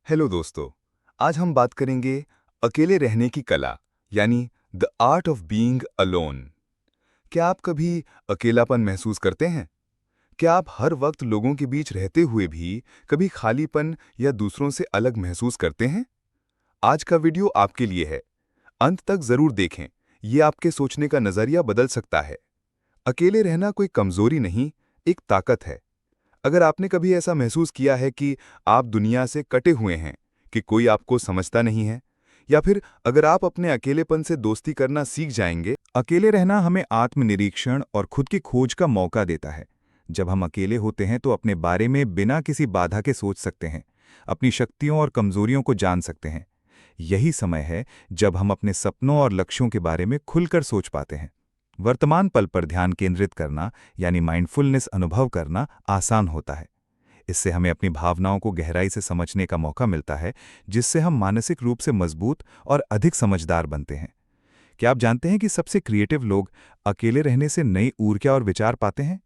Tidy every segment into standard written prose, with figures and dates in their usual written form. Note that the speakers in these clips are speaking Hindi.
हेलो दोस्तों। आज हम बात करेंगे अकेले रहने की कला यानी the art of being alone. क्या आप कभी अकेलापन महसूस करते हैं? क्या आप हर वक्त लोगों के बीच रहते हुए भी कभी खालीपन या दूसरों से अलग महसूस करते हैं? आज का वीडियो आपके लिए है। अंत तक जरूर देखें, ये आपके सोचने का नजरिया बदल सकता है। अकेले रहना कोई कमजोरी नहीं, एक ताकत है। अगर आपने कभी ऐसा महसूस किया है कि आप दुनिया से कटे हुए हैं, कि कोई आपको समझता नहीं है, या फिर अगर आप अपने अकेलेपन से दोस्ती करना सीख जाएंगे। अकेले रहना हमें आत्मनिरीक्षण और खुद की खोज का मौका देता है। जब हम अकेले होते हैं तो अपने बारे में बिना किसी बाधा के सोच सकते हैं, अपनी शक्तियों और कमजोरियों को जान सकते हैं। यही समय है जब हम अपने सपनों और लक्ष्यों के बारे में खुलकर सोच पाते हैं। वर्तमान पल पर ध्यान केंद्रित करना यानी माइंडफुलनेस अनुभव करना आसान होता है। इससे हमें अपनी भावनाओं को गहराई से समझने का मौका मिलता है, जिससे हम मानसिक रूप से मजबूत और अधिक समझदार बनते हैं। क्या आप जानते हैं कि सबसे क्रिएटिव लोग अकेले रहने से नई ऊर्जा और विचार पाते हैं?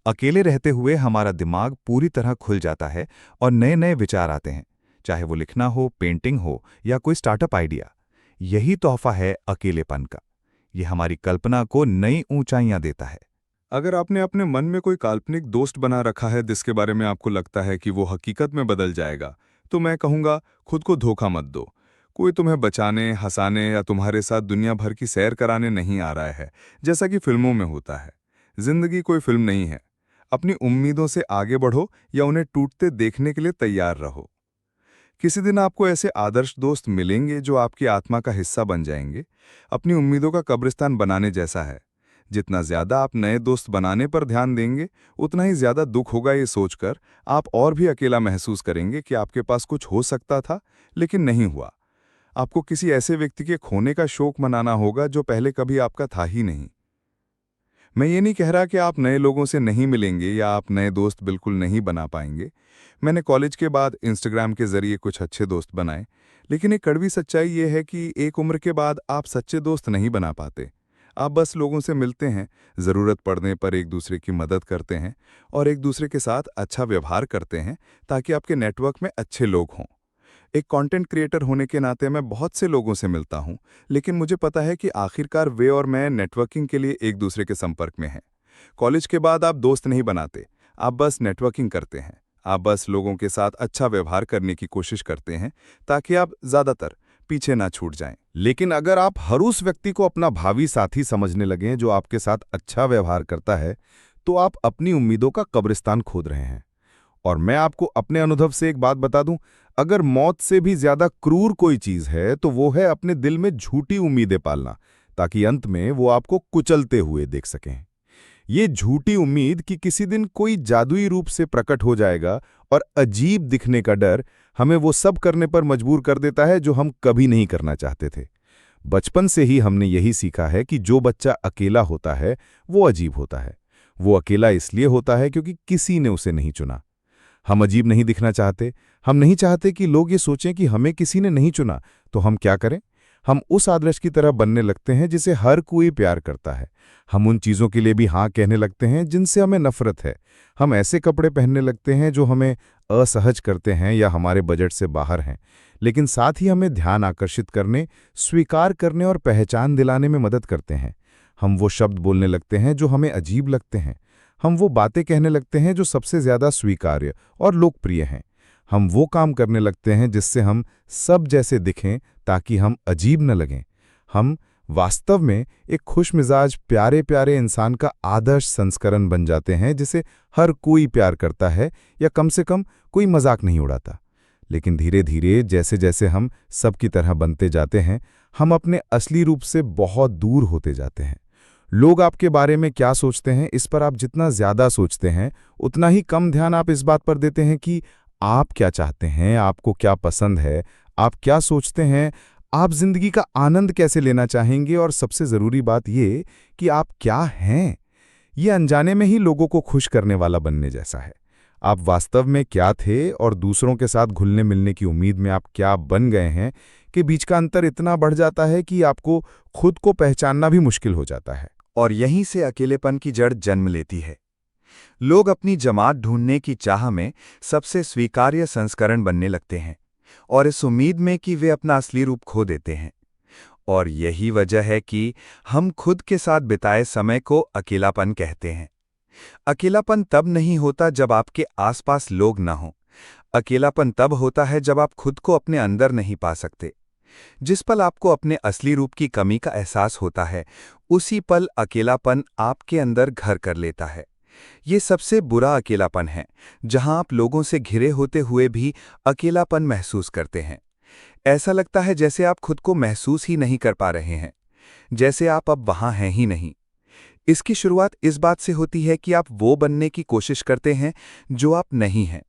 अकेले रहते हुए हमारा दिमाग पूरी तरह खुल जाता है और नए नए विचार आते हैं, चाहे वो लिखना हो, पेंटिंग हो या कोई स्टार्टअप आइडिया। यही तोहफा है अकेलेपन का। ये हमारी कल्पना को नई ऊंचाइयां देता है। अगर आपने अपने मन में कोई काल्पनिक दोस्त बना रखा है जिसके बारे में आपको लगता है कि वो हकीकत में बदल जाएगा, तो मैं कहूँगा खुद को धोखा मत दो। कोई तुम्हें बचाने, हंसाने या तुम्हारे साथ दुनिया भर की सैर कराने नहीं आ रहा है, जैसा कि फिल्मों में होता है। जिंदगी कोई फिल्म नहीं है। अपनी उम्मीदों से आगे बढ़ो या उन्हें टूटते देखने के लिए तैयार रहो। किसी दिन आपको ऐसे आदर्श दोस्त मिलेंगे जो आपकी आत्मा का हिस्सा बन जाएंगे। अपनी उम्मीदों का कब्रिस्तान बनाने जैसा है। जितना ज्यादा आप नए दोस्त बनाने पर ध्यान देंगे, उतना ही ज्यादा दुख होगा ये सोचकर आप और भी अकेला महसूस करेंगे कि आपके पास कुछ हो सकता था लेकिन नहीं हुआ। आपको किसी ऐसे व्यक्ति के खोने का शोक मनाना होगा जो पहले कभी आपका था ही नहीं। मैं ये नहीं कह रहा कि आप नए लोगों से नहीं मिलेंगे या आप नए दोस्त बिल्कुल नहीं बना पाएंगे। मैंने कॉलेज के बाद इंस्टाग्राम के जरिए कुछ अच्छे दोस्त बनाए, लेकिन एक कड़वी सच्चाई ये है कि एक उम्र के बाद आप सच्चे दोस्त नहीं बना पाते। आप बस लोगों से मिलते हैं, ज़रूरत पड़ने पर एक दूसरे की मदद करते हैं और एक दूसरे के साथ अच्छा व्यवहार करते हैं ताकि आपके नेटवर्क में अच्छे लोग हों। एक कंटेंट क्रिएटर होने के नाते मैं बहुत से लोगों से मिलता हूं, लेकिन मुझे पता है कि आखिरकार वे और मैं नेटवर्किंग के लिए एक दूसरे के संपर्क में हैं। कॉलेज के बाद आप दोस्त नहीं बनाते, आप बस नेटवर्किंग करते हैं। आप बस लोगों के साथ अच्छा व्यवहार करने की कोशिश करते हैं ताकि आप ज़्यादातर पीछे ना छूट जाएं। लेकिन अगर आप हर उस व्यक्ति को अपना भावी साथी समझने लगें जो आपके साथ अच्छा व्यवहार करता है, तो आप अपनी उम्मीदों का कब्रिस्तान खोद रहे हैं। और मैं आपको अपने अनुभव से एक बात बता दूं, अगर मौत से भी ज्यादा क्रूर कोई चीज है तो वो है अपने दिल में झूठी उम्मीदें पालना, ताकि अंत में वो आपको कुचलते हुए देख सकें। ये झूठी उम्मीद कि किसी दिन कोई जादुई रूप से प्रकट हो जाएगा और अजीब दिखने का डर हमें वो सब करने पर मजबूर कर देता है जो हम कभी नहीं करना चाहते थे। बचपन से ही हमने यही सीखा है कि जो बच्चा अकेला होता है वो अजीब होता है। वो अकेला इसलिए होता है क्योंकि किसी ने उसे नहीं चुना। हम अजीब नहीं दिखना चाहते। हम नहीं चाहते कि लोग ये सोचें कि हमें किसी ने नहीं चुना। तो हम क्या करें? हम उस आदर्श की तरह बनने लगते हैं जिसे हर कोई प्यार करता है। हम उन चीज़ों के लिए भी हाँ कहने लगते हैं जिनसे हमें नफरत है। हम ऐसे कपड़े पहनने लगते हैं जो हमें असहज करते हैं या हमारे बजट से बाहर हैं, लेकिन साथ ही हमें ध्यान आकर्षित करने, स्वीकार करने और पहचान दिलाने में मदद करते हैं। हम वो शब्द बोलने लगते हैं जो हमें अजीब लगते हैं। हम वो बातें कहने लगते हैं जो सबसे ज्यादा स्वीकार्य और लोकप्रिय हैं। हम वो काम करने लगते हैं जिससे हम सब जैसे दिखें ताकि हम अजीब न लगें। हम वास्तव में एक खुशमिजाज प्यारे प्यारे इंसान का आदर्श संस्करण बन जाते हैं जिसे हर कोई प्यार करता है या कम से कम कोई मजाक नहीं उड़ाता। लेकिन धीरे धीरे जैसे जैसे हम सबकी तरह बनते जाते हैं, हम अपने असली रूप से बहुत दूर होते जाते हैं। लोग आपके बारे में क्या सोचते हैं, इस पर आप जितना ज्यादा सोचते हैं, उतना ही कम ध्यान आप इस बात पर देते हैं कि आप क्या चाहते हैं, आपको क्या पसंद है, आप क्या सोचते हैं, आप जिंदगी का आनंद कैसे लेना चाहेंगे और सबसे जरूरी बात ये कि आप क्या हैं। ये अनजाने में ही लोगों को खुश करने वाला बनने जैसा है। आप वास्तव में क्या थे और दूसरों के साथ घुलने मिलने की उम्मीद में आप क्या बन गए हैं कि बीच का अंतर इतना बढ़ जाता है कि आपको खुद को पहचानना भी मुश्किल हो जाता है। और यहीं से अकेलेपन की जड़ जन्म लेती है। लोग अपनी जमात ढूंढने की चाह में सबसे स्वीकार्य संस्करण बनने लगते हैं। और इस उम्मीद में कि वे अपना असली रूप खो देते हैं। और यही वजह है कि हम खुद के साथ बिताए समय को अकेलापन कहते हैं। अकेलापन तब नहीं होता जब आपके आसपास लोग ना हों। अकेलापन तब होता है जब आप खुद को अपने अंदर नहीं पा सकते। जिस पल आपको अपने असली रूप की कमी का एहसास होता है, उसी पल अकेलापन आपके अंदर घर कर लेता है। ये सबसे बुरा अकेलापन है, जहां आप लोगों से घिरे होते हुए भी अकेलापन महसूस करते हैं। ऐसा लगता है जैसे आप खुद को महसूस ही नहीं कर पा रहे हैं, जैसे आप अब वहां हैं ही नहीं। इसकी शुरुआत इस बात से होती है कि आप वो बनने की कोशिश करते हैं जो आप नहीं हैं,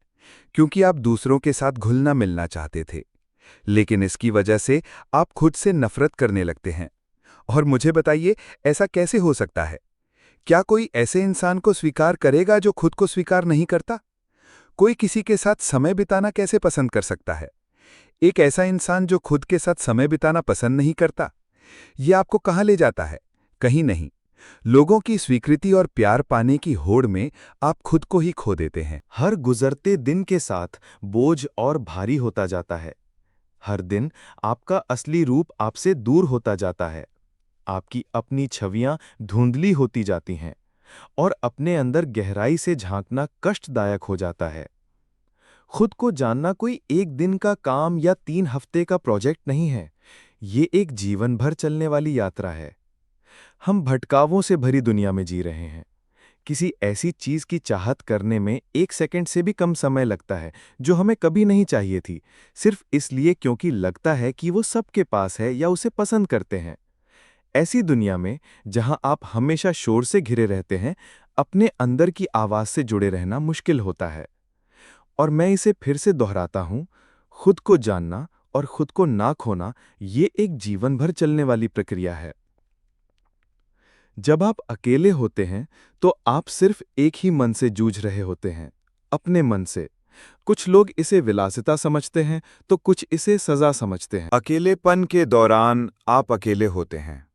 क्योंकि आप दूसरों के साथ घुलना मिलना चाहते थे। लेकिन इसकी वजह से आप खुद से नफरत करने लगते हैं। और मुझे बताइए, ऐसा कैसे हो सकता है? क्या कोई ऐसे इंसान को स्वीकार करेगा जो खुद को स्वीकार नहीं करता? कोई किसी के साथ समय बिताना कैसे पसंद कर सकता है? एक ऐसा इंसान जो खुद के साथ समय बिताना पसंद नहीं करता, यह आपको कहाँ ले जाता है? कहीं नहीं। लोगों की स्वीकृति और प्यार पाने की होड़ में आप खुद को ही खो देते हैं। हर गुजरते दिन के साथ बोझ और भारी होता जाता है। हर दिन आपका असली रूप आपसे दूर होता जाता है। आपकी अपनी छवियां धुंधली होती जाती हैं और अपने अंदर गहराई से झांकना कष्टदायक हो जाता है। खुद को जानना कोई एक दिन का काम या 3 हफ्ते का प्रोजेक्ट नहीं है। ये एक जीवन भर चलने वाली यात्रा है। हम भटकावों से भरी दुनिया में जी रहे हैं। किसी ऐसी चीज की चाहत करने में 1 सेकंड से भी कम समय लगता है, जो हमें कभी नहीं चाहिए थी, सिर्फ इसलिए क्योंकि लगता है कि वो सबके पास है या उसे पसंद करते हैं। ऐसी दुनिया में, जहां आप हमेशा शोर से घिरे रहते हैं, अपने अंदर की आवाज से जुड़े रहना मुश्किल होता है। और मैं इसे फिर से दोहराता हूं, खुद को जानना और खुद को ना खोना, ये एक जीवन भर चलने वाली प्रक्रिया है। जब आप अकेले होते हैं, तो आप सिर्फ एक ही मन से जूझ रहे होते हैं, अपने मन से। कुछ लोग इसे विलासिता समझते हैं, तो कुछ इसे सजा समझते हैं। अकेलेपन के दौरान आप अकेले होते हैं।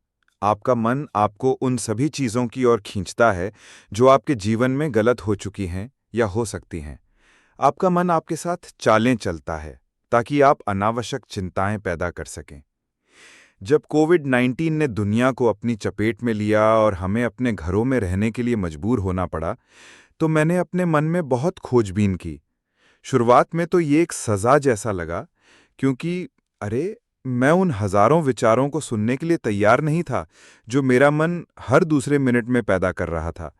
आपका मन आपको उन सभी चीज़ों की ओर खींचता है जो आपके जीवन में गलत हो चुकी हैं या हो सकती हैं। आपका मन आपके साथ चालें चलता है ताकि आप अनावश्यक चिंताएं पैदा कर सकें। जब कोविड-19 ने दुनिया को अपनी चपेट में लिया और हमें अपने घरों में रहने के लिए मजबूर होना पड़ा, तो मैंने अपने मन में बहुत खोजबीन की। शुरुआत में तो ये एक सज़ा जैसा लगा, क्योंकि मैं उन हज़ारों विचारों को सुनने के लिए तैयार नहीं था जो मेरा मन हर दूसरे मिनट में पैदा कर रहा था।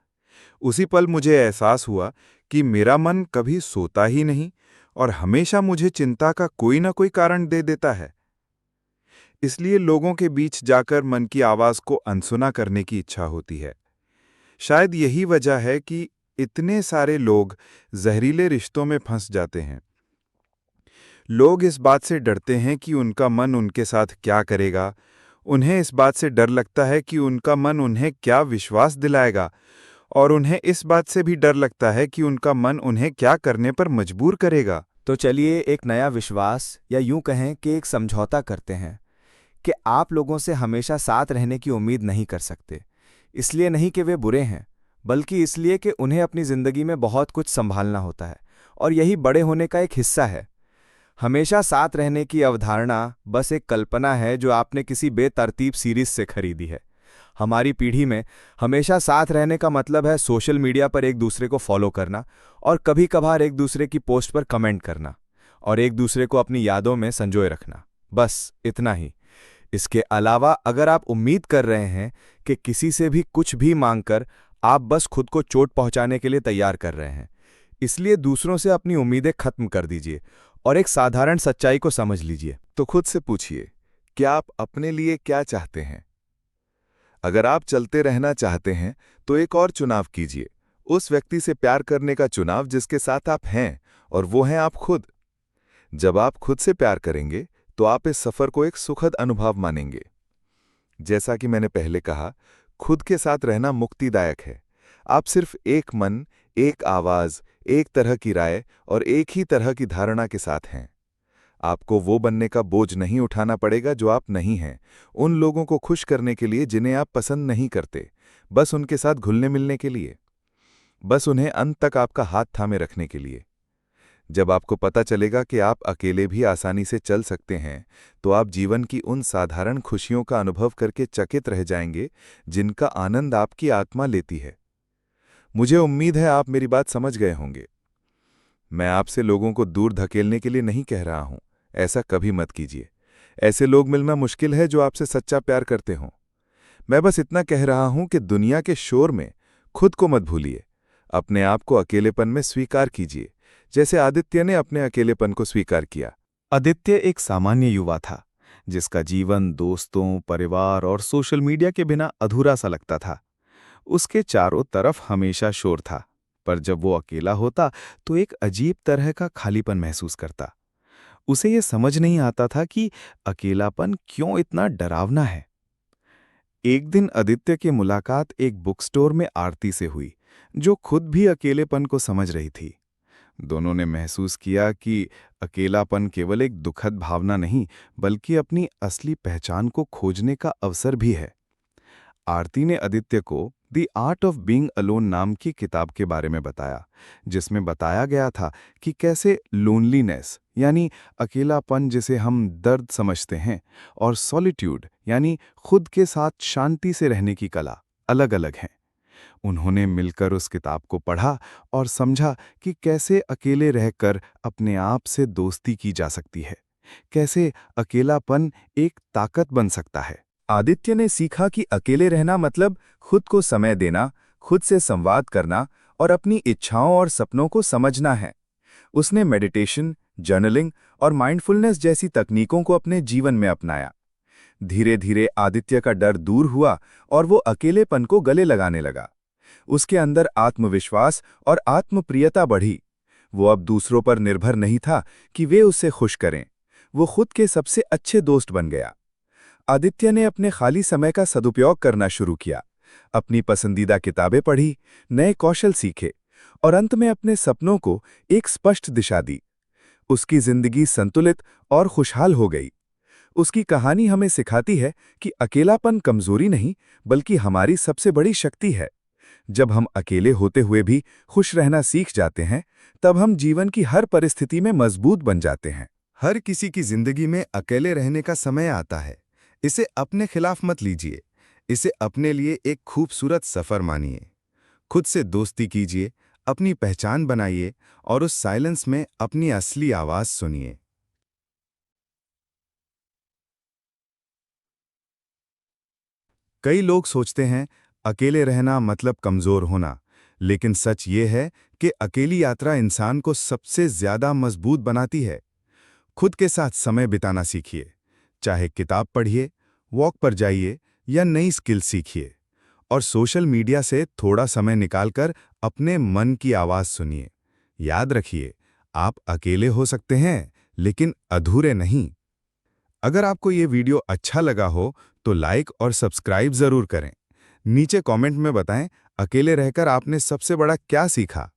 उसी पल मुझे एहसास हुआ कि मेरा मन कभी सोता ही नहीं और हमेशा मुझे चिंता का कोई ना कोई कारण दे देता है। इसलिए लोगों के बीच जाकर मन की आवाज़ को अनसुना करने की इच्छा होती है। शायद यही वजह है कि इतने सारे लोग जहरीले रिश्तों में फंस जाते हैं। लोग इस बात से डरते हैं कि उनका मन उनके साथ क्या करेगा। उन्हें इस बात से डर लगता है कि उनका मन उन्हें क्या विश्वास दिलाएगा, और उन्हें इस बात से भी डर लगता है कि उनका मन उन्हें क्या करने पर मजबूर करेगा। तो चलिए एक नया विश्वास, या यूं कहें कि एक समझौता करते हैं कि आप लोगों से हमेशा साथ रहने की उम्मीद नहीं कर सकते। इसलिए नहीं कि वे बुरे हैं, बल्कि इसलिए कि उन्हें अपनी ज़िंदगी में बहुत कुछ संभालना होता है, और यही बड़े होने का एक हिस्सा है। हमेशा साथ रहने की अवधारणा बस एक कल्पना है जो आपने किसी बेतरतीब सीरीज से खरीदी है। हमारी पीढ़ी में हमेशा साथ रहने का मतलब है सोशल मीडिया पर एक दूसरे को फॉलो करना, और कभी कभार एक दूसरे की पोस्ट पर कमेंट करना, और एक दूसरे को अपनी यादों में संजोए रखना। बस इतना ही। इसके अलावा अगर आप उम्मीद कर रहे हैं कि किसी से भी कुछ भी मांगकर आप बस खुद को चोट पहुंचाने के लिए तैयार कर रहे हैं, इसलिए दूसरों से अपनी उम्मीदें खत्म कर दीजिए और एक साधारण सच्चाई को समझ लीजिए। तो खुद से पूछिए, क्या आप अपने लिए क्या चाहते हैं? अगर आप चलते रहना चाहते हैं तो एक और चुनाव कीजिए, उस व्यक्ति से प्यार करने का चुनाव जिसके साथ आप हैं, और वो हैं आप खुद। जब आप खुद से प्यार करेंगे तो आप इस सफर को एक सुखद अनुभव मानेंगे। जैसा कि मैंने पहले कहा, खुद के साथ रहना मुक्तिदायक है। आप सिर्फ एक मन, एक आवाज, एक तरह की राय और एक ही तरह की धारणा के साथ हैं। आपको वो बनने का बोझ नहीं उठाना पड़ेगा जो आप नहीं हैं, उन लोगों को खुश करने के लिए जिन्हें आप पसंद नहीं करते, बस उनके साथ घुलने मिलने के लिए, बस उन्हें अंत तक आपका हाथ थामे रखने के लिए। जब आपको पता चलेगा कि आप अकेले भी आसानी से चल सकते हैं, तो आप जीवन की उन साधारण खुशियों का अनुभव करके चकित रह जाएंगे जिनका आनंद आपकी आत्मा लेती है। मुझे उम्मीद है आप मेरी बात समझ गए होंगे। मैं आपसे लोगों को दूर धकेलने के लिए नहीं कह रहा हूं, ऐसा कभी मत कीजिए। ऐसे लोग मिलना मुश्किल है जो आपसे सच्चा प्यार करते हों। मैं बस इतना कह रहा हूं कि दुनिया के शोर में खुद को मत भूलिए। अपने आप को अकेलेपन में स्वीकार कीजिए, जैसे आदित्य ने अपने अकेलेपन को स्वीकार किया। आदित्य एक सामान्य युवा था, जिसका जीवन दोस्तों, परिवार और सोशल मीडिया के बिना अधूरा सा लगता था। उसके चारों तरफ हमेशा शोर था, पर जब वो अकेला होता तो एक अजीब तरह का खालीपन महसूस करता। उसे ये समझ नहीं आता था कि अकेलापन क्यों इतना डरावना है। एक दिन आदित्य की मुलाकात एक बुक स्टोर में आरती से हुई, जो खुद भी अकेलेपन को समझ रही थी। दोनों ने महसूस किया कि अकेलापन केवल एक दुखद भावना नहीं, बल्कि अपनी असली पहचान को खोजने का अवसर भी है। आरती ने आदित्य को the art of being alone नाम की किताब के बारे में बताया, जिसमें बताया गया था कि कैसे लोनलीनेस यानी अकेलापन जिसे हम दर्द समझते हैं, और सॉलिट्यूड यानी खुद के साथ शांति से रहने की कला अलग अलग हैं। उन्होंने मिलकर उस किताब को पढ़ा और समझा कि कैसे अकेले रहकर अपने आप से दोस्ती की जा सकती है, कैसे अकेलापन एक ताकत बन सकता है। आदित्य ने सीखा कि अकेले रहना मतलब खुद को समय देना, खुद से संवाद करना और अपनी इच्छाओं और सपनों को समझना है। उसने मेडिटेशन, जर्नलिंग और माइंडफुलनेस जैसी तकनीकों को अपने जीवन में अपनाया। धीरे धीरे आदित्य का डर दूर हुआ और वो अकेलेपन को गले लगाने लगा। उसके अंदर आत्मविश्वास और आत्मप्रियता बढ़ी। वो अब दूसरों पर निर्भर नहीं था कि वे उसे खुश करें। वो खुद के सबसे अच्छे दोस्त बन गया। आदित्य ने अपने खाली समय का सदुपयोग करना शुरू किया, अपनी पसंदीदा किताबें पढ़ी, नए कौशल सीखे और अंत में अपने सपनों को एक स्पष्ट दिशा दी। उसकी जिंदगी संतुलित और खुशहाल हो गई। उसकी कहानी हमें सिखाती है कि अकेलापन कमजोरी नहीं, बल्कि हमारी सबसे बड़ी शक्ति है। जब हम अकेले होते हुए भी खुश रहना सीख जाते हैं, तब हम जीवन की हर परिस्थिति में मजबूत बन जाते हैं। हर किसी की जिंदगी में अकेले रहने का समय आता है। इसे अपने खिलाफ मत लीजिए। इसे अपने लिए एक खूबसूरत सफर मानिए। खुद से दोस्ती कीजिए, अपनी पहचान बनाइए और उस साइलेंस में अपनी असली आवाज सुनिए। कई लोग सोचते हैं अकेले रहना मतलब कमजोर होना, लेकिन सच ये है कि अकेली यात्रा इंसान को सबसे ज्यादा मजबूत बनाती है। खुद के साथ समय बिताना सीखिए, चाहे किताब पढ़िए, वॉक पर जाइए या नई स्किल सीखिए। और सोशल मीडिया से थोड़ा समय निकालकर अपने मन की आवाज सुनिए। याद रखिए, आप अकेले हो सकते हैं, लेकिन अधूरे नहीं। अगर आपको ये वीडियो अच्छा लगा हो तो लाइक और सब्सक्राइब जरूर करें। नीचे कमेंट में बताएं अकेले रहकर आपने सबसे बड़ा क्या सीखा।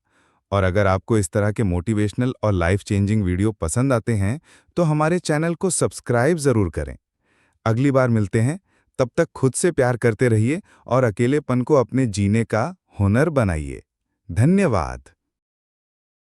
और अगर आपको इस तरह के मोटिवेशनल और लाइफ चेंजिंग वीडियो पसंद आते हैं तो हमारे चैनल को सब्सक्राइब जरूर करें। अगली बार मिलते हैं, तब तक खुद से प्यार करते रहिए और अकेलेपन को अपने जीने का हुनर बनाइए। धन्यवाद।